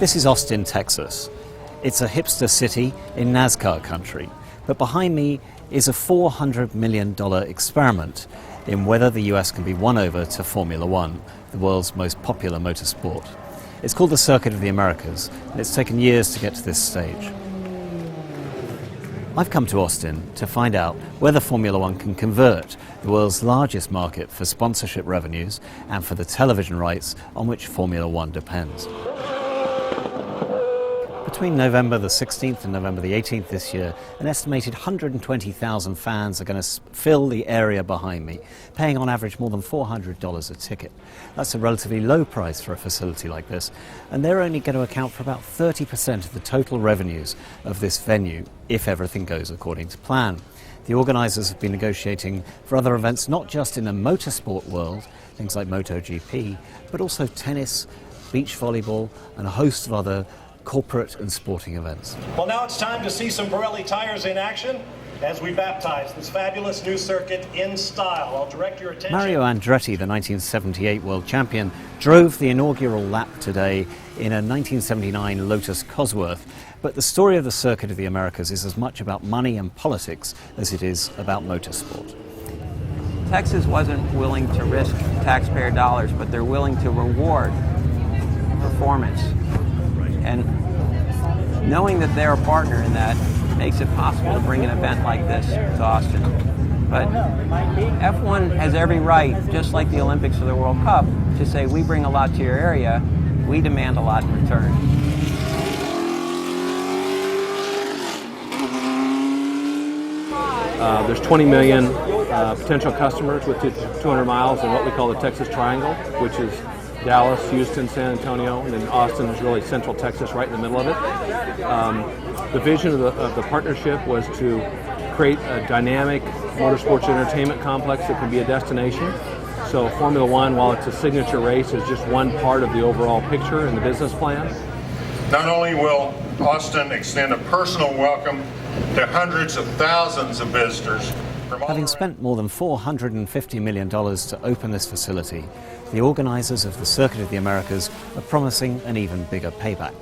This is Austin, Texas. It's a hipster city in NASCAR country, but behind me is a $400 million experiment in whether the US can be won over to Formula One, the world's most popular motorsport. It's called the Circuit of the Americas, and it's taken years to get to this stage. I've come to Austin to find out whether Formula One can convert the world's largest market for sponsorship revenues and for the television rights on which Formula One depends. Between November the 16th and November the 18th this year, an estimated 120,000 fans are going to fill the area behind me, paying on average more than $400 a ticket. That's a relatively low price for a facility like this, and they're only going to account for about 30% of the total revenues of this venue, if everything goes according to plan. The organisers have been negotiating for other events, not just in the motorsport world, things like MotoGP, but also tennis, beach volleyball, and a host of other corporate and sporting events. Well, now it's time to see some Pirelli tires in action as we baptize this fabulous new circuit in style. I'll direct your attention. Mario Andretti, the 1978 world champion, drove the inaugural lap today in a 1979 Lotus Cosworth. But the story of the Circuit of the Americas is as much about money and politics as it is about motorsport. Texas wasn't willing to risk taxpayer dollars, but they're willing to reward performance. And knowing that they're a partner in that makes it possible to bring an event like this to Austin. But F1 has every right, just like the Olympics or the World Cup, to say we bring a lot to your area, we demand a lot in return. There's 20 million potential customers with 200 miles in what we call the Texas Triangle, which is Dallas, Houston, San Antonio, and then Austin is really central Texas, right in the middle of it. The vision of the partnership was to create a dynamic motorsports entertainment complex that can be a destination. So Formula One, while it's a signature race, is just one part of the overall picture and the business plan. Not only will Austin extend a personal welcome to hundreds of thousands of visitors. Having spent more than $450 million to open this facility, the organisers of the Circuit of the Americas are promising an even bigger payback.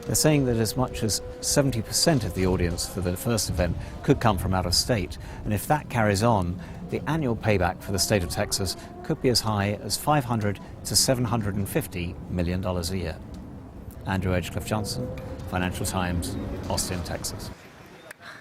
They're saying that as much as 70% of the audience for the first event could come from out of state, and if that carries on, the annual payback for the state of Texas could be as high as $500 to $750 million a year. Andrew Edgecliffe-Johnson, Financial Times, Austin, Texas.